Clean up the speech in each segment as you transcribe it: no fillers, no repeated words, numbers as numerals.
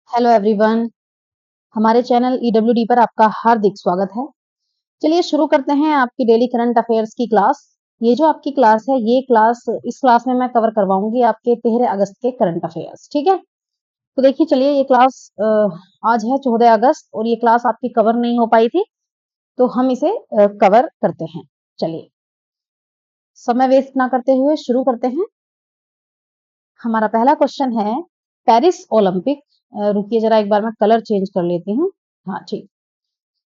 Hello everyone. हमारे channel ईडब्ल्यूडी पर आपका हार्दिक स्वागत है। चलिए शुरू करते हैं आपकी डेली करंट अफेयर्स की क्लास। ये जो आपकी क्लास है, ये क्लास इस क्लास में मैं कवर करवाऊंगी आपके 13 अगस्त के करंट अफेयर्स। ठीक है, तो देखिए, चलिए ये क्लास आज है 14 अगस्त और ये क्लास आपकी कवर नहीं हो पाई थी, तो हम इसे कवर करते हैं। चलिए, समय वेस्ट ना करते हुए शुरू करते हैं। हमारा पहला क्वेश्चन है, पेरिस ओलंपिक, रुकिए जरा एक बार मैं कलर चेंज कर लेती हूँ। हाँ ठीक।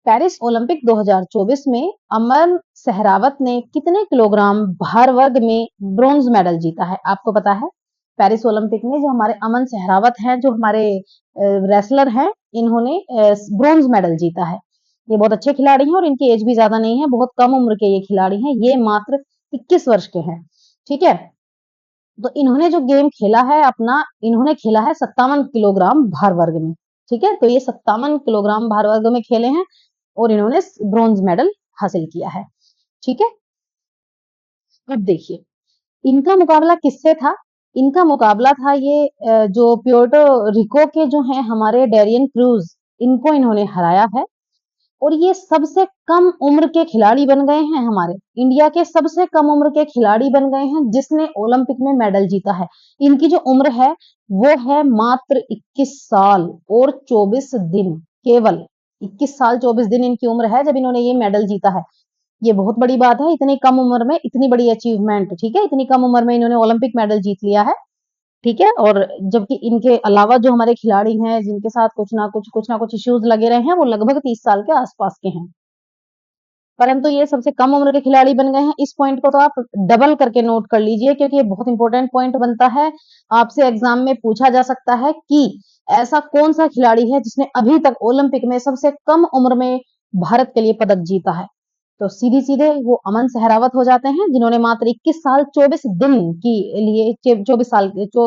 पेरिस ओलंपिक 2024 में अमन सहरावत ने कितने किलोग्राम भार वर्ग में ब्रॉन्ज मेडल जीता है? आपको पता है, पेरिस ओलंपिक में जो हमारे अमन सहरावत हैं, जो हमारे रेसलर हैं, इन्होंने ब्रॉन्ज मेडल जीता है। ये बहुत अच्छे खिलाड़ी हैं और इनकी एज भी ज्यादा नहीं है, बहुत कम उम्र के ये खिलाड़ी हैं। ये मात्र 21 वर्ष के हैं। ठीक है, तो इन्होंने जो गेम खेला है अपना, इन्होंने खेला है 57 किलोग्राम भार वर्ग में। ठीक है, तो ये 57 किलोग्राम भार वर्ग में खेले हैं और इन्होंने ब्रॉन्ज मेडल हासिल किया है। ठीक है, अब देखिए इनका मुकाबला किससे था। इनका मुकाबला था ये जो प्योर्टो रिको के जो हैं हमारे डेरियन क्रूज, इनको इन्होंने हराया है। और ये सबसे कम उम्र के खिलाड़ी बन गए हैं, हमारे इंडिया के सबसे कम उम्र के खिलाड़ी बन गए हैं जिसने ओलंपिक में मेडल जीता है। इनकी जो उम्र है वो है मात्र 21 साल और 24 दिन। केवल 21 साल 24 दिन इनकी उम्र है जब इन्होंने ये मेडल जीता है। ये बहुत बड़ी बात है, इतनी कम उम्र में इतनी बड़ी अचीवमेंट। ठीक है, इतनी कम उम्र में इन्होंने ओलंपिक मेडल जीत लिया है। ठीक है, और जबकि इनके अलावा जो हमारे खिलाड़ी हैं जिनके साथ कुछ ना कुछ इश्यूज लगे रहे हैं, वो लगभग 30 साल के आसपास के हैं, परंतु ये सबसे कम उम्र के खिलाड़ी बन गए हैं। इस पॉइंट को तो आप डबल करके नोट कर लीजिए, क्योंकि ये बहुत इंपॉर्टेंट पॉइंट बनता है। आपसे एग्जाम में पूछा जा सकता है कि ऐसा कौन सा खिलाड़ी है जिसने अभी तक ओलंपिक में सबसे कम उम्र में भारत के लिए पदक जीता है, तो सीधी सीधे वो अमन सहरावत हो जाते हैं, जिन्होंने मात्र 21 साल 24 दिन की लिए 24 साल जो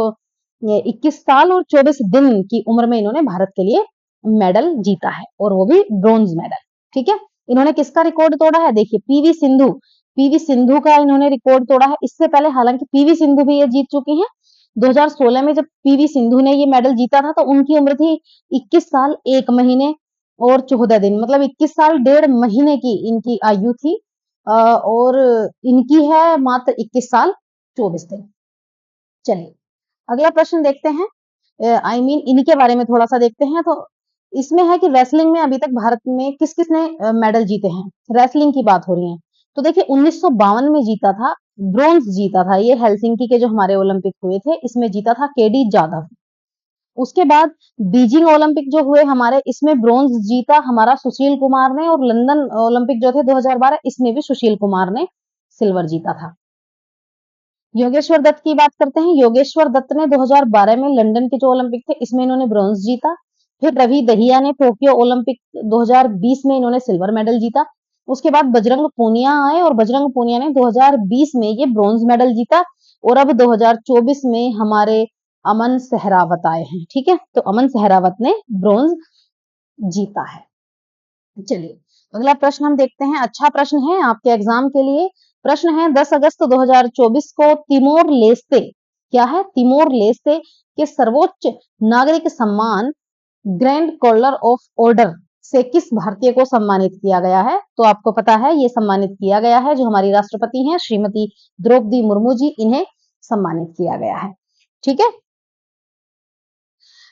21 साल और 24 दिन की उम्र में इन्होंने भारत के लिए मेडल जीता है, और वो भी ब्रॉन्ज मेडल। ठीक है, इन्होंने किसका रिकॉर्ड तोड़ा है? देखिए, पीवी सिंधु का इन्होंने रिकॉर्ड तोड़ा है। इससे पहले हालांकि पीवी सिंधु भी ये जीत चुकी हैं। 2016 में जब पीवी सिंधु ने ये मेडल जीता था तो उनकी उम्र थी 21 साल 1 महीने और 14 दिन, मतलब 21 साल 1.5 महीने की इनकी आयु थी। और इनकी है मात्र 21 साल 24 दिन। चलिए अगला प्रश्न देखते हैं। इन्हीं के बारे में थोड़ा सा देखते हैं। तो इसमें है कि रेसलिंग में अभी तक भारत में किस किसने मेडल जीते हैं। रेसलिंग की बात हो रही है, तो देखिए 1952 में जीता था, ब्रोंज जीता था ये, हेलसिंकी के जो हमारे ओलंपिक हुए थे इसमें जीता था केडी जाधव। उसके बाद बीजिंग ओलंपिक जो हुए हमारे, इसमें ब्रोंज जीता हमारा सुशील कुमार ने, और लंदन ओलंपिक जो थे 2012, इसमें भी सुशील कुमार ने सिल्वर जीता था। योगेश्वर दत्त की बात करते हैं। योगेश्वर दत्त ने 2012 में लंदन के जो ओलंपिक थे इसमें इन्होंने ब्रॉन्ज जीता। फिर रवि दहिया ने टोक्यो ओलंपिक 2020 में इन्होंने सिल्वर मेडल जीता। उसके बाद बजरंग पूनिया आए और बजरंग पूनिया ने 2020 में ये ब्रॉन्ज मेडल जीता। और अब 2024 में हमारे अमन सहरावत आए हैं। ठीक है, तो अमन सहरावत ने ब्रॉन्ज जीता है। चलिए अगला प्रश्न हम देखते हैं। अच्छा प्रश्न है आपके एग्जाम के लिए। प्रश्न है, 10 अगस्त 2024 को तिमोर लेस्ते, क्या है? तिमोर लेस्ते के सर्वोच्च नागरिक सम्मान ग्रैंड कॉलर ऑफ ऑर्डर से किस भारतीय को सम्मानित किया गया है? तो आपको पता है ये सम्मानित किया गया है जो हमारी राष्ट्रपति हैं श्रीमती द्रौपदी मुर्मू जी, इन्हें सम्मानित किया गया है। ठीक है,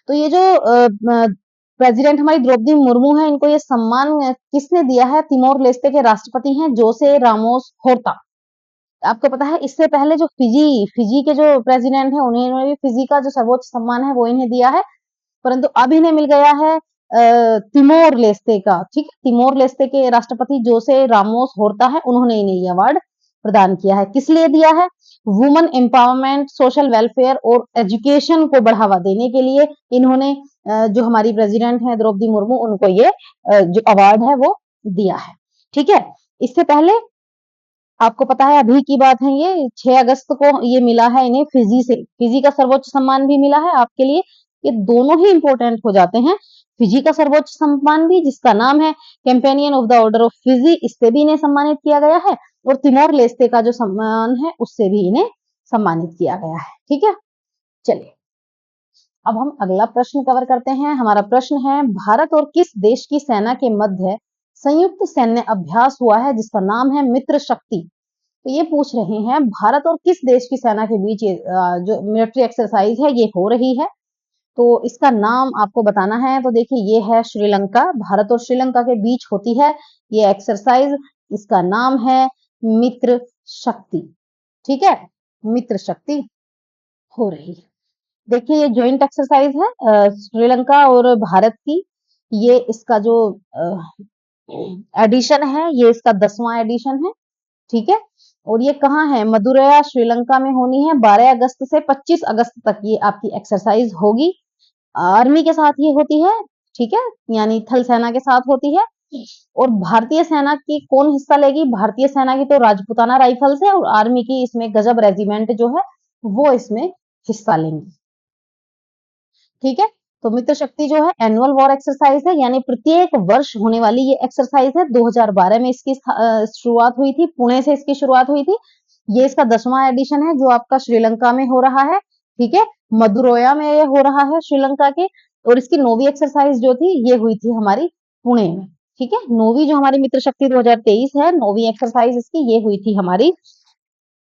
तो ये जो प्रेसिडेंट हमारी द्रौपदी मुर्मू है, इनको ये सम्मान किसने दिया है? तिमोर लेस्ते के राष्ट्रपति हैं जोसे रामोस होर्ता। आपको पता है इससे पहले जो फिजी के जो प्रेसिडेंट है उन्हें भी फिजी का जो सर्वोच्च सम्मान है वो इन्हें दिया है, परंतु अब इन्हें मिल गया है तिमोर लेस्ते का। ठीक है, तिमोर लेस्ते के राष्ट्रपति जोसे रामोस होर्ता है, उन्होंने इन्हें ये अवार्ड प्रदान किया है। किस लिए दिया है? वुमेन एम्पावरमेंट, सोशल वेलफेयर और एजुकेशन को बढ़ावा देने के लिए इन्होंने जो हमारी प्रेसिडेंट है द्रौपदी मुर्मू, उनको ये जो अवार्ड है वो दिया है। ठीक है, इससे पहले आपको पता है अभी की बात है, ये 6 अगस्त को ये मिला है इन्हें फिजी से, फिजी का सर्वोच्च सम्मान भी मिला है आपके लिए। ये दोनों ही इंपॉर्टेंट हो जाते हैं। फिजी का सर्वोच्च सम्मान भी, जिसका नाम है companion of the order of Fiji, इससे भी इन्हें सम्मानित किया गया है, और तिमोर लेस्ते का जो सम्मान है उससे भी इन्हें सम्मानित किया गया है। ठीक है, चलिए अब हम अगला प्रश्न कवर करते हैं। हमारा प्रश्न है, भारत और किस देश की सेना के मध्य संयुक्त सैन्य अभ्यास हुआ है जिसका नाम है मित्र शक्ति। तो ये पूछ रहे हैं भारत और किस देश की सेना के बीच जो मिलिट्री एक्सरसाइज है ये हो रही है, तो इसका नाम आपको बताना है। तो देखिए ये है श्रीलंका, भारत और श्रीलंका के बीच होती है ये एक्सरसाइज, इसका नाम है मित्र शक्ति। ठीक है, मित्र शक्ति हो रही है। देखिए ये जॉइंट एक्सरसाइज है श्रीलंका और भारत की। ये इसका जो एडिशन है ये इसका 10वां एडिशन है। ठीक है, और ये कहाँ है, मदुरै श्रीलंका में होनी है। 12 अगस्त से 25 अगस्त तक ये आपकी एक्सरसाइज होगी। आर्मी के साथ ये होती है। ठीक है, यानी थल सेना के साथ होती है। और भारतीय सेना की कौन हिस्सा लेगी, भारतीय सेना की तो राजपूताना राइफल्स है और आर्मी की इसमें गजब रेजिमेंट जो है वो इसमें हिस्सा लेंगी। ठीक है, तो मित्र शक्ति जो है एनुअल वॉर एक्सरसाइज है, यानी प्रत्येक वर्ष होने वाली ये एक्सरसाइज है। 2012 में इसकी शुरुआत हुई थी, पुणे से इसकी शुरुआत हुई थी। ये इसका 10वां एडिशन है जो आपका श्रीलंका में हो रहा है। ठीक है, मदुरोया में ये हो रहा है श्रीलंका के। और इसकी 9वीं एक्सरसाइज जो थी ये हुई थी हमारी पुणे में। ठीक है, 9वीं जो हमारी मित्र शक्ति 2023 है, 9वीं एक्सरसाइज इसकी ये हुई थी हमारी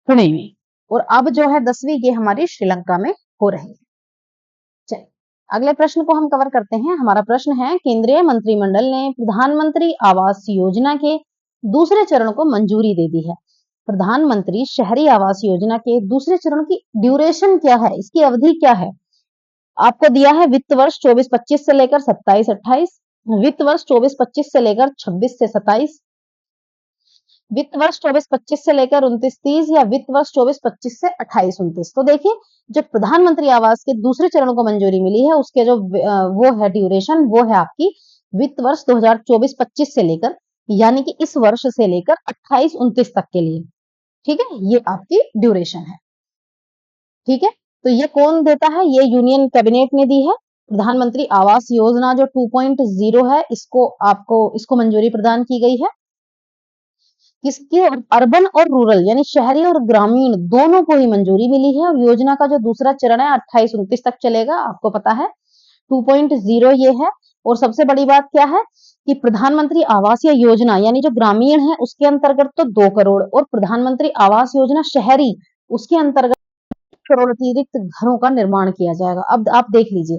पुणे में। और अब जो है 10वीं ये हमारी श्रीलंका में हो रही है। चलिए अगले प्रश्न को हम कवर करते हैं। हमारा प्रश्न है, केंद्रीय मंत्रिमंडल ने प्रधानमंत्री आवास योजना के दूसरे चरण को मंजूरी दे दी है। प्रधानमंत्री शहरी आवास योजना के दूसरे चरण की ड्यूरेशन क्या है, इसकी अवधि क्या है? आपको दिया है वित्त वर्ष 24-25 से लेकर 27-28, वित्त वर्ष 24-25 से लेकर 26 से 27, वित्त वर्ष 24-25 से लेकर 29-30 या वित्त वर्ष 24-25 से 28-29। तो देखिए जो प्रधानमंत्री आवास के दूसरे चरण को मंजूरी मिली है उसके जो वो है ड्यूरेशन, वो है आपकी वित्त वर्ष 2024-25 से लेकर, यानी कि इस वर्ष से लेकर 28-29 तक के लिए। ठीक है, ये आपकी ड्यूरेशन है। ठीक है, तो ये कौन देता है, ये यूनियन कैबिनेट ने दी है। प्रधानमंत्री आवास योजना जो 2.0 है इसको मंजूरी प्रदान की गई है। किसके, अर्बन और रूरल यानी शहरी और ग्रामीण दोनों को ही मंजूरी मिली है। और योजना का जो दूसरा चरण है 28-29 तक चलेगा, आपको पता है 2.0 ये है। और सबसे बड़ी बात क्या है कि प्रधानमंत्री आवास योजना यानी जो ग्रामीण है उसके अंतर्गत तो 2 करोड़, और प्रधानमंत्री आवास योजना शहरी उसके अंतर्गत करोड़ अतिरिक्त घरों का निर्माण किया जाएगा। अब आप देख लीजिए,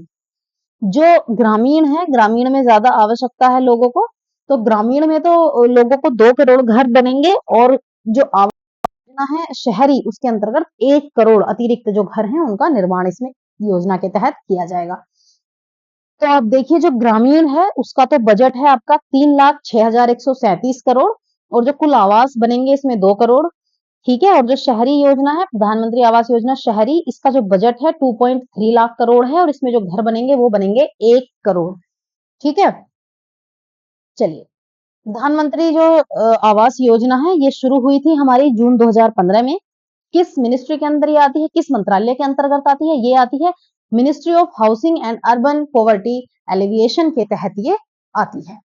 जो ग्रामीण है, ग्रामीण में ज्यादा आवश्यकता है लोगों को, तो ग्रामीण में तो लोगों को 2 करोड़ घर बनेंगे। और जो आवास योजना है शहरी उसके अंतर्गत 1 करोड़ अतिरिक्त जो घर हैं उनका निर्माण इसमें योजना के तहत किया जाएगा। तो आप देखिए जो ग्रामीण है उसका तो बजट है आपका 3,06,137 करोड़, और जो कुल आवास बनेंगे इसमें 2 करोड़। ठीक है, और जो शहरी योजना है प्रधानमंत्री आवास योजना शहरी, इसका जो बजट है 2.3 लाख करोड़ है, और इसमें जो घर बनेंगे वो बनेंगे 1 करोड़। ठीक है, चलिए प्रधानमंत्री जो आवास योजना है ये शुरू हुई थी हमारी जून 2015 में। किस मिनिस्ट्री के अंदर ये आती है, किस मंत्रालय के अंतर्गत आती है, ये आती है ministry of housing and urban poverty alleviation के तहत ये आती है।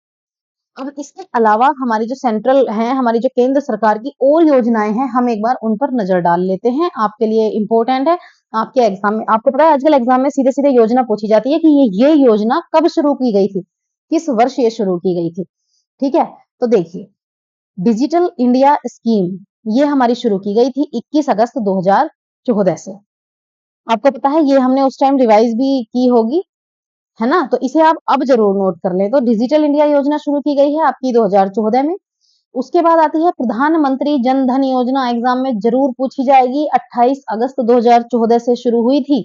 अब इसके अलावा हमारी जो सेंट्रल है, हमारी जो केंद्र सरकार की और योजनाएं हैं, हम एक बार उन पर नजर डाल लेते हैं, आपके लिए इंपॉर्टेंट है। आपके एग्जाम में आपको पता है आजकल एग्जाम में सीधे सीधे योजना पूछी जाती है कि ये योजना कब शुरू की गई थी, किस वर्ष ये शुरू की गई थी। ठीक है, तो देखिए डिजिटल इंडिया स्कीम ये हमारी शुरू की गई थी 21 अगस्त 2014 से। आपको पता है ये हमने उस टाइम रिवाइज भी की होगी, है ना, तो इसे आप अब जरूर नोट कर लें। तो डिजिटल इंडिया योजना शुरू की गई है आपकी 2014 में। उसके बाद आती है प्रधानमंत्री जन धन योजना, एग्जाम में जरूर पूछी जाएगी, 28 अगस्त 2014 से शुरू हुई थी।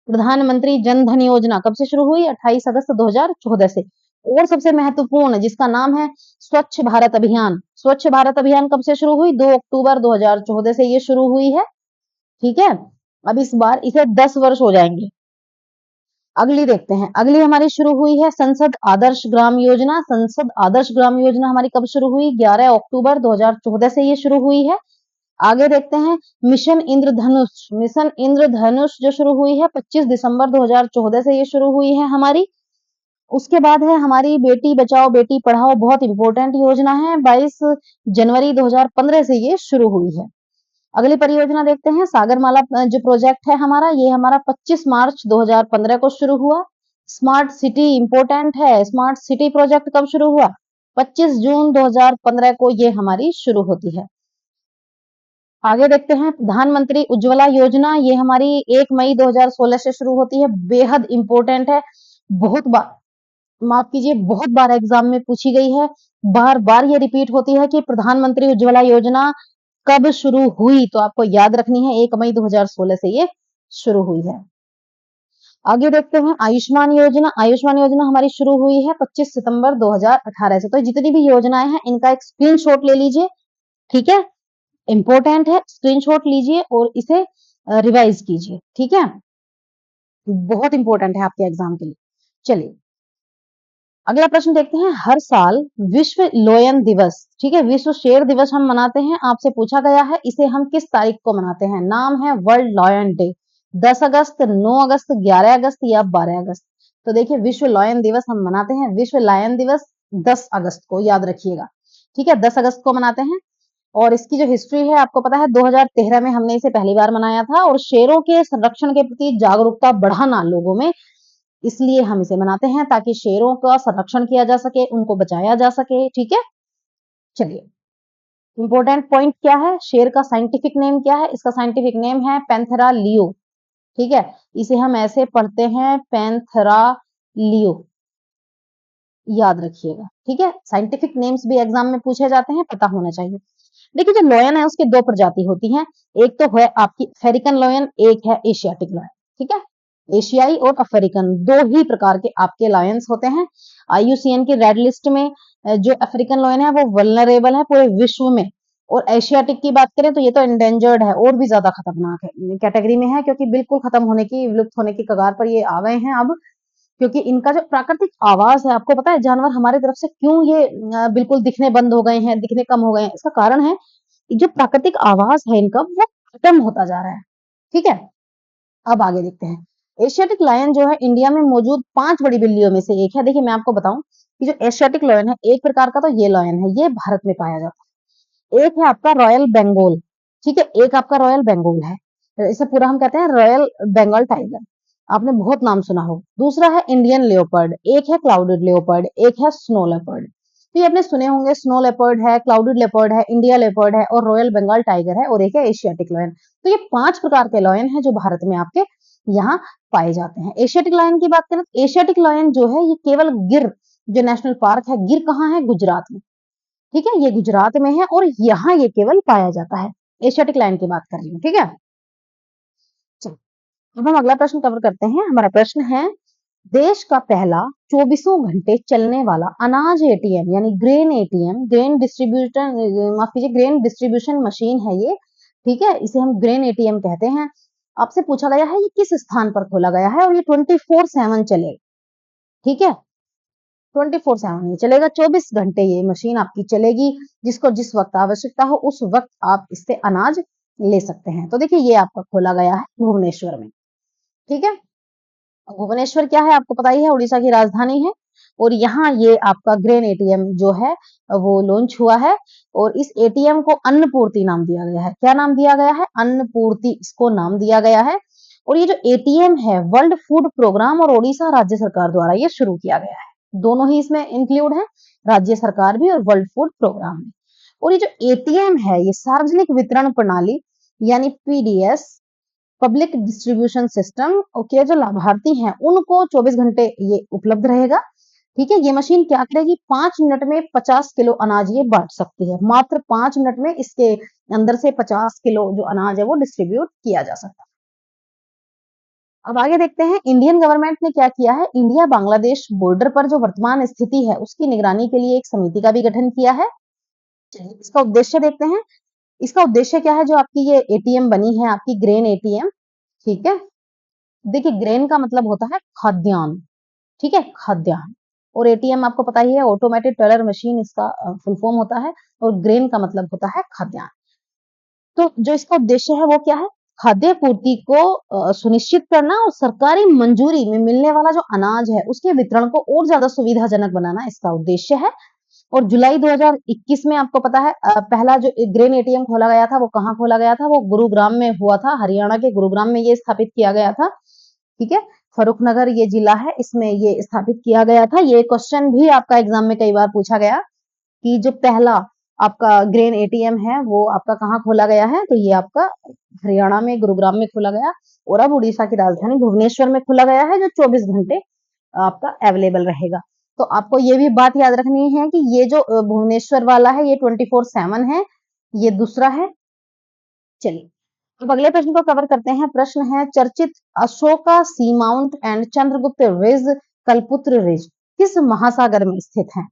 प्रधानमंत्री जन धन योजना कब से शुरू हुई, 28 अगस्त 2014 से। और सबसे महत्वपूर्ण जिसका नाम है स्वच्छ भारत अभियान, स्वच्छ भारत अभियान कब से शुरू हुई, 2 अक्टूबर 2014 से ये शुरू हुई है। ठीक है, अब इस बार इसे 10 वर्ष हो जाएंगे। अगली देखते हैं, अगली हमारी शुरू हुई है संसद आदर्श ग्राम योजना। संसद आदर्श ग्राम योजना हमारी कब शुरू हुई, 11 अक्टूबर 2014 से ये शुरू हुई है। आगे देखते हैं मिशन इंद्रधनुष, मिशन इंद्रधनुष जो शुरू हुई है 25 दिसंबर 2014 से ये शुरू हुई है हमारी। उसके बाद है हमारी बेटी बचाओ बेटी पढ़ाओ, बहुत इंपॉर्टेंट योजना है, 22 जनवरी 2015 से ये शुरू हुई है। अगली परियोजना देखते हैं, सागरमाला जो प्रोजेक्ट है हमारा, ये हमारा 25 मार्च 2015 को शुरू हुआ। स्मार्ट सिटी इंपॉर्टेंट है, स्मार्ट सिटी प्रोजेक्ट कब शुरू हुआ? 25 जून 2015 को ये हमारी शुरू होती है। आगे देखते हैं, प्रधानमंत्री उज्ज्वला योजना, ये हमारी 1 मई 2016 से शुरू होती है, बेहद इंपॉर्टेंट है, बहुत बार, माफ कीजिए, बहुत बार एग्जाम में पूछी गई है, बार बार ये रिपीट होती है कि प्रधानमंत्री उज्ज्वला योजना कब शुरू हुई, तो आपको याद रखनी है 1 मई 2016 से ये शुरू हुई है। आगे देखते हैं, आयुष्मान योजना, आयुष्मान योजना हमारी शुरू हुई है 25 सितंबर 2018 से। तो जितनी भी योजनाएं हैं इनका एक स्क्रीनशॉट ले लीजिए, ठीक है, इंपॉर्टेंट है, स्क्रीनशॉट लीजिए और इसे रिवाइज कीजिए, ठीक है, बहुत इंपॉर्टेंट है आपके एग्जाम के लिए। चलिए अगला प्रश्न देखते हैं, हर साल विश्व लोयन दिवस, ठीक है, विश्व शेर दिवस हम मनाते हैं, आपसे पूछा गया है इसे हम किस तारीख को मनाते हैं? नाम है वर्ल्ड लॉयन डे, 10 अगस्त, 9 अगस्त, 11 अगस्त या 12 अगस्त। तो देखिए विश्व लॉयन दिवस हम मनाते हैं, विश्व लायन दिवस 10 अगस्त को, याद रखिएगा, ठीक है, 10 अगस्त को मनाते हैं। और इसकी जो हिस्ट्री है आपको पता है, 2013 में हमने इसे पहली बार मनाया था, और शेरों के संरक्षण के प्रति जागरूकता बढ़ाना लोगों में, इसलिए हम इसे मनाते हैं ताकि शेरों का संरक्षण किया जा सके, उनको बचाया जा सके, ठीक है। चलिए इंपॉर्टेंट पॉइंट क्या है, शेर का साइंटिफिक नेम क्या है? इसका साइंटिफिक नेम है पैंथेरा लियो, ठीक है, इसे हम ऐसे पढ़ते हैं पैंथेरा लियो, याद रखिएगा, ठीक है। साइंटिफिक नेम्स भी एग्जाम में पूछे जाते हैं, पता होना चाहिए। देखिए जो लॉयन है उसके दो प्रजाति होती हैं, एक तो है आपकी अफ्रीकन लॉयन, एक है एशियाटिक लॉयन, ठीक है, एशियाई और अफ्रीकन दो ही प्रकार के आपके लायंस होते हैं। आईयूसीएन की रेड लिस्ट में जो अफ्रीकन लॉयन है वो वल्नरेबल है पूरे विश्व में, और एशियाटिक की बात करें तो ये तो एंडेंजर्ड है, और भी ज्यादा खतरनाक है कैटेगरी में है, क्योंकि बिल्कुल खत्म होने की, विलुप्त होने की कगार पर ये आ गए हैं अब, क्योंकि इनका जो प्राकृतिक आवाज है, आपको पता है जानवर हमारी तरफ से क्यों ये बिल्कुल दिखने बंद हो गए हैं, दिखने कम हो गए हैं? इसका कारण है जो प्राकृतिक आवाज है इनका वो खत्म होता जा रहा है, ठीक है। अब आगे देखते हैं, एशियाटिक लायन जो है इंडिया में मौजूद 5 बड़ी बिल्लियों में से एक है। देखिए मैं आपको बताऊं कि जो एशियाटिक लायन है, एक प्रकार का तो ये लायन है, ये भारत में पाया जाता है, एक है आपका रॉयल बंगाल, ठीक है, एक आपका रॉयल बंगाल है, इसे पूरा हम कहते हैं रॉयल बंगाल टाइगर, आपने बहुत नाम सुना हो। दूसरा है इंडियन लेपर्ड, एक है क्लाउडेड लेपर्ड, एक है स्नो लेपर्ड। तो ये आपने सुने होंगे, स्नो लेपर्ड है, क्लाउडेड लेपर्ड है, इंडिया लेपर्ड है, और रॉयल बंगाल टाइगर है, और एक है एशियाटिक लायन। तो ये 5 प्रकार के लायन है जो भारत में आपके यहाँ पाए जाते हैं। एशियाटिक लायन की बात करें तो एशियाटिक लायन जो है ये केवल गिर जो नेशनल पार्क है, गिर कहाँ है? गुजरात में, ठीक है, ये गुजरात में है और यहाँ ये केवल पाया जाता है। एशियाटिक लायन की बात कर रही हूँ, ठीक है। चलो अब हम अगला प्रश्न कवर करते हैं। हमारा प्रश्न है, देश का पहला 24 घंटे चलने वाला अनाज एटीएम यानी ग्रेन एटीएम, ग्रेन डिस्ट्रीब्यूशन, माफ कीजिए, ग्रेन डिस्ट्रीब्यूशन मशीन है ये, ठीक है, इसे हम ग्रेन एटीएम कहते हैं। आपसे पूछा गया है ये किस स्थान पर खोला गया है, और ये 24/7 चलेगा, ठीक है, 24/7 ये चलेगा, 24 घंटे ये मशीन आपकी चलेगी, जिसको जिस वक्त आवश्यकता हो उस वक्त आप इससे अनाज ले सकते हैं। तो देखिए ये आपका खोला गया है भुवनेश्वर में, ठीक है। भुवनेश्वर क्या है आपको पता ही है, उड़ीसा की राजधानी है, और यहाँ ये आपका ग्रेन एटीएम जो है वो लॉन्च हुआ है, और इस एटीएम को अन्नपूर्ति नाम दिया गया है। क्या नाम दिया गया है? अन्नपूर्ति इसको नाम दिया गया है। और ये जो एटीएम है वर्ल्ड फूड प्रोग्राम और ओडिशा राज्य सरकार द्वारा ये शुरू किया गया है, दोनों ही इसमें इंक्लूड है, राज्य सरकार भी और वर्ल्ड फूड प्रोग्राम भी। और ये जो एटीएम है ये सार्वजनिक वितरण प्रणाली यानी पीडीएस, पब्लिक डिस्ट्रीब्यूशन सिस्टम के जो लाभार्थी हैं उनको 24 घंटे ये उपलब्ध रहेगा, ठीक है। ये मशीन क्या करेगी, 5 मिनट में 50 किलो अनाज ये बांट सकती है, मात्र 5 मिनट में इसके अंदर से 50 किलो जो अनाज है वो डिस्ट्रीब्यूट किया जा सकता है। अब आगे देखते हैं, इंडियन गवर्नमेंट ने क्या किया है, इंडिया बांग्लादेश बॉर्डर पर जो वर्तमान स्थिति है उसकी निगरानी के लिए एक समिति का भी गठन किया है। चलिए इसका उद्देश्य देखते हैं, इसका उद्देश्य क्या है, जो आपकी ये एटीएम बनी है आपकी ग्रेन एटीएम, ठीक है, देखिए ग्रेन का मतलब होता है खाद्यान्न, ठीक है, खाद्यान्न, और एटीएम आपको पता ही है ऑटोमेटेड टेलर मशीन इसका फुल फॉर्म होता है, और ग्रेन का मतलब होता है खाद्यान्न। तो जो इसका उद्देश्य है वो क्या है, खाद्य पूर्ति को सुनिश्चित करना और सरकारी मंजूरी में मिलने वाला जो अनाज है उसके वितरण को और ज्यादा सुविधाजनक बनाना इसका उद्देश्य है। और जुलाई 2021 में आपको पता है पहला जो ग्रेन एटीएम खोला गया था वो कहाँ खोला गया था? वो गुरुग्राम में हुआ था, हरियाणा के गुरुग्राम में ये स्थापित किया गया था। ठीक है, फर्रुखनगर ये जिला है, इसमें ये स्थापित किया गया था। ये क्वेश्चन भी आपका एग्जाम में कई बार पूछा गया कि जो पहला आपका ग्रेन एटीएम है वो आपका कहाँ खोला गया है? तो ये आपका हरियाणा में गुरुग्राम में खोला गया और अब उड़ीसा की राजधानी भुवनेश्वर में खोला गया है, जो 24 घंटे आपका अवेलेबल रहेगा। तो आपको ये भी बात याद रखनी है कि ये जो भुवनेश्वर वाला है ये 24/7 है, ये दूसरा है। चलिए अब अगले प्रश्न को कवर करते हैं। प्रश्न है चर्चित Ashoka seamount and Chandragupta ridge Kalputra ridge किस महासागर में स्थित है?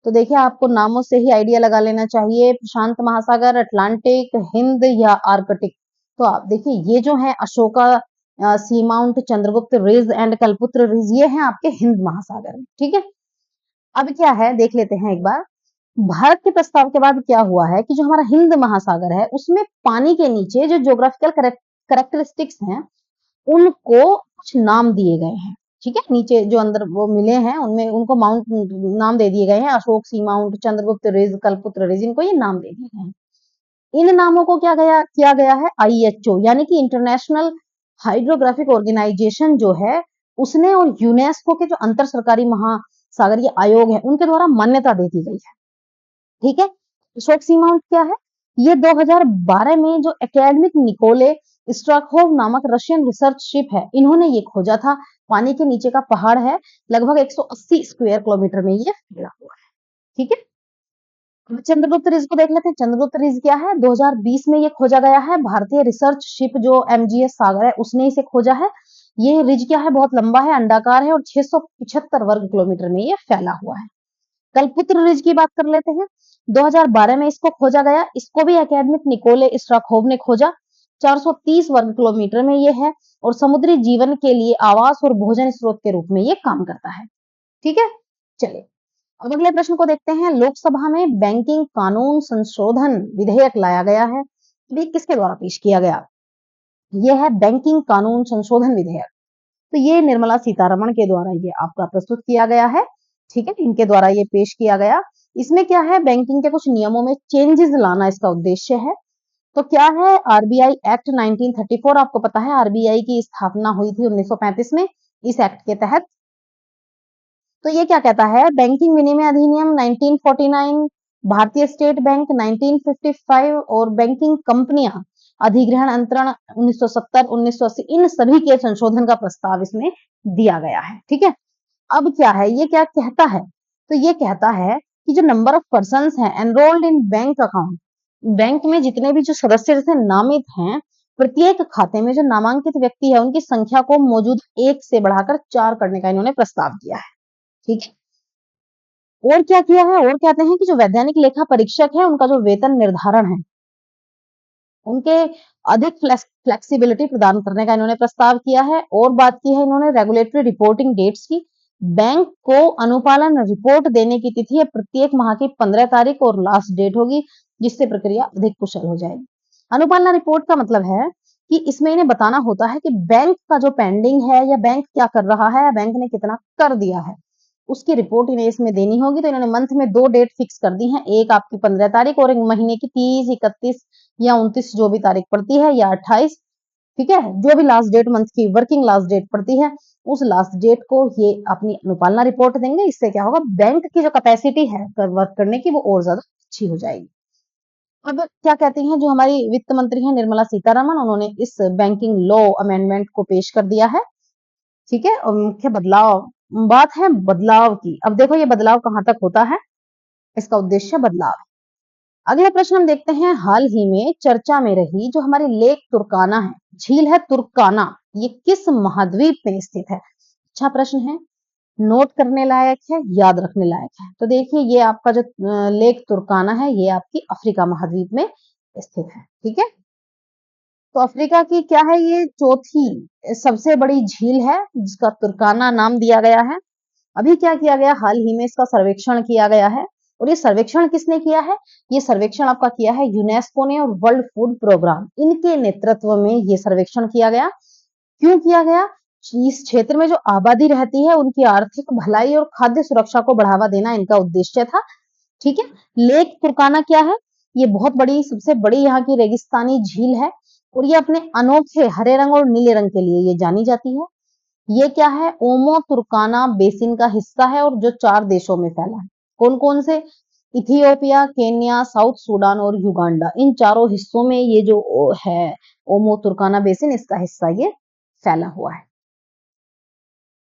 तो देखिए आपको नामों से ही आइडिया लगा लेना चाहिए, प्रशांत महासागर, अटलांटिक, हिंद या आर्कटिक। तो आप देखिए ये जो है Ashoka seamount, Chandragupta ridge and Kalputra ridge ये है आपके हिंद महासागर में। ठीक है, अब क्या है देख लेते हैं एक बार। भारत के प्रस्ताव के बाद क्या हुआ है कि जो हमारा हिंद महासागर है उसमें पानी के नीचे जो ज्योग्राफिकल करेक्टरिस्टिक्स हैं उनको कुछ नाम दिए गए हैं। ठीक है, नीचे जो अंदर वो मिले हैं उनमें उनको माउंट नाम दे दिए गए हैं, अशोक सी mount, Chandragupta ridge, Kalputra ridge, इनको ये नाम दे दिए गए हैं। इन नामों को क्या किया गया है? आईएचओ यानी कि इंटरनेशनल हाइड्रोग्राफिक ऑर्गेनाइजेशन जो है उसने और यूनेस्को के जो अंतर सरकारी महासागरीय आयोग है उनके द्वारा मान्यता दे दी गई है। ठीक है, अशोक सी माउंट क्या है? ये 2012 में जो एकेडमिक निकोले स्ट्राकहोव नामक रशियन रिसर्च शिप है इन्होंने ये खोजा था। पानी के नीचे का पहाड़ है, लगभग 180 स्क्वायर किलोमीटर में ये फैला हुआ है। ठीक है, अब चंद्रगुप्त रिज को देख लेते हैं। चंद्रगुप्त रिज क्या है? 2020 में ये खोजा गया है, भारतीय रिसर्च शिप जो एमजीएस सागर है उसने इसे खोजा है। ये रिज क्या है? बहुत लंबा है, अंडाकार है और 675 वर्ग किलोमीटर में ये फैला हुआ है। कलपुत्र रिज की बात कर लेते हैं। 2012 में इसको खोजा गया, इसको भी एकेडमिक निकोले स्ट्राकहोव ने खोजा। 430 वर्ग किलोमीटर में ये है और समुद्री जीवन के लिए आवास और भोजन स्रोत के रूप में ये काम करता है। ठीक है, चलिए अब अगले प्रश्न को देखते हैं। लोकसभा में बैंकिंग कानून संशोधन विधेयक लाया गया है, ये किसके द्वारा पेश किया गया? ये है बैंकिंग कानून संशोधन विधेयक। तो ये निर्मला सीतारमण के द्वारा ये आपका प्रस्तुत किया गया है। ठीक है, इनके द्वारा ये पेश किया गया। इसमें क्या है? बैंकिंग के कुछ नियमों में चेंजेस लाना इसका उद्देश्य है। तो क्या है? आरबीआई एक्ट 1934, आपको पता है आरबीआई की स्थापना हुई थी 1935 में इस एक्ट के तहत। तो ये क्या कहता है? बैंकिंग विनिमय अधिनियम 1949, भारतीय स्टेट बैंक 1955 और बैंकिंग कंपनियां अधिग्रहण अंतरण 1970, 1980 इन सभी के संशोधन का प्रस्ताव इसमें दिया गया है। ठीक है, अब क्या है? ये क्या कहता है? तो ये कहता है कि जो नंबर ऑफ पर्सन्स हैं enrolled in bank account, bank में जितने भी जो सदस्य जैसे नामित हैं, प्रत्येक खाते में जो नामांकित व्यक्ति है उनकी संख्या को मौजूद 1 से बढ़ाकर 4 करने का इन्होंने प्रस्ताव दिया है। ठीक है, और क्या किया है? और कहते हैं कि जो वैधानिक लेखा परीक्षक है उनका जो वेतन निर्धारण है उनके अधिक फ्लेक्सिबिलिटी प्रदान करने का इन्होंने प्रस्ताव किया है। और बात की है इन्होंने रेगुलेटरी रिपोर्टिंग डेट्स की। बैंक को अनुपालन रिपोर्ट देने की तिथि है प्रत्येक माह की 15 तारीख और लास्ट डेट होगी, जिससे प्रक्रिया अधिक कुशल हो जाएगी। अनुपालन रिपोर्ट का मतलब है कि इसमें इन्हें बताना होता है कि बैंक का जो पेंडिंग है या बैंक क्या कर रहा है, बैंक ने कितना कर दिया है, उसकी रिपोर्ट इन्हें इसमें देनी होगी। तो इन्होंने मंथ में 2 डेट फिक्स कर दी हैं, एक आपकी 15 तारीख और एक महीने की 30, 31 या 29 जो भी तारीख पड़ती है या 28। ठीक है, जो भी लास्ट डेट मंथ की वर्किंग लास्ट डेट पड़ती है उस लास्ट डेट को ये अपनी अनुपालना रिपोर्ट देंगे। इससे क्या होगा? बैंक की जो कैपेसिटी है वर्क करने की वो और ज्यादा अच्छी हो जाएगी। अब क्या कहती हैं जो हमारी वित्त मंत्री हैं निर्मला सीतारमण, उन्होंने इस बैंकिंग लॉ अमेंडमेंट को पेश कर दिया है। ठीक है, और मुख्य बदलाव, बात है बदलाव की। अब देखो ये बदलाव कहां तक होता है, इसका उद्देश्य बदलाव है। अगला प्रश्न हम देखते हैं। हाल ही में चर्चा में रही जो हमारी लेक तुर्काना है, झील है तुर्काना, ये किस महाद्वीप में स्थित है? अच्छा प्रश्न है, नोट करने लायक है, याद रखने लायक है। तो देखिए ये आपका जो लेक तुर्काना है ये आपकी अफ्रीका महाद्वीप में स्थित है। ठीक है, तो अफ्रीका की क्या है? ये चौथी सबसे बड़ी झील है जिसका तुर्काना नाम दिया गया है। अभी क्या किया गया? हाल ही में इसका सर्वेक्षण किया गया है। और ये सर्वेक्षण किसने किया है? ये सर्वेक्षण आपका किया है यूनेस्को ने और वर्ल्ड फूड प्रोग्राम इनके नेतृत्व में ये सर्वेक्षण किया गया। क्यों किया गया? इस क्षेत्र में जो आबादी रहती है उनकी आर्थिक भलाई और खाद्य सुरक्षा को बढ़ावा देना इनका उद्देश्य था। ठीक है। लेक तुर्काना क्या है? ये बहुत बड़ी, सबसे बड़ी यहाँ की रेगिस्तानी झील है और ये अपने अनोखे हरे रंग और नीले रंग के लिए ये जानी जाती है। ये क्या है? ओमो तुर्काना बेसिन का हिस्सा है और जो 4 देशों में फैला है। कौन-कौन से? इथियोपिया, केन्या, साउथ सूडान और युगांडा। इन चारों हिस्सों में ये जो है ओमो तुर्काना बेसिन, इसका हिस्सा ये फैला हुआ है।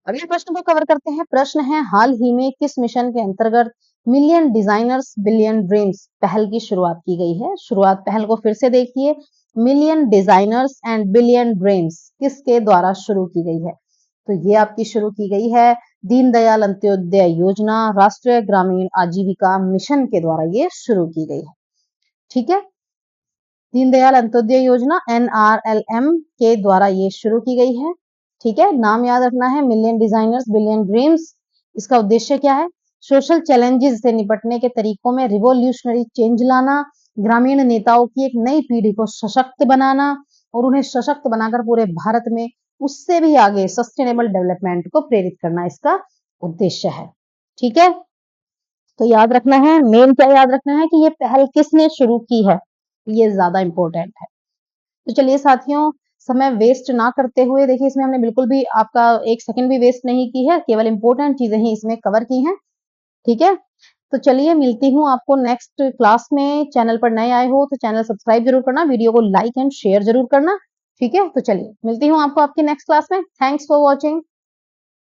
अगले प्रश्न को कवर करते हैं। प्रश्न है, हाल ही में किस मिशन के अंतर्गत मिलियन डिजाइनर्स बिलियन ड्रीम्स पहल की शुरुआत की गई है? शुरुआत पहल को फिर से देखिए। Million designers and billion dreams किसके द्वारा शुरू की गई है? तो ये आपकी शुरू की गई है दीनदयाल अंत्योदय योजना, राष्ट्रीय ग्रामीण आजीविका मिशन के द्वारा ये शुरू की गई है। ठीक है। दीनदयाल अंत्योदय योजना NRLM के द्वारा ये शुरू की गई है। ठीक है। नाम याद रखना है, मिलियन डिजाइनर्स बिलियन ड्रीम्स। इसका उद्देश्य क्या है? सोशल चैलेंजेस से निपटने के तरीकों में रिवोल्यूशनरी चेंज लाना, ग्रामीण नेताओं की एक नई पीढ़ी को सशक्त बनाना और उन्हें सशक्त बनाकर पूरे भारत में उससे भी आगे सस्टेनेबल डेवलपमेंट को प्रेरित करना इसका उद्देश्य है। ठीक है। तो याद रखना है, मेन क्या याद रखना है कि ये पहल किसने शुरू की है, ये ज्यादा इंपॉर्टेंट है। तो चलिए साथियों, समय वेस्ट ना करते हुए, देखिए इसमें हमने बिल्कुल भी आपका 1 सेकंड भी वेस्ट नहीं की है, केवल इंपॉर्टेंट चीजें ही इसमें कवर की हैं। ठीक है। तो चलिए मिलती हूँ आपको नेक्स्ट क्लास में। चैनल पर नए आए हो तो चैनल सब्सक्राइब जरूर करना, वीडियो को लाइक एंड शेयर जरूर करना। ठीक है। तो चलिए मिलती हूँ आपको आपकी नेक्स्ट क्लास में। Thanks for watching.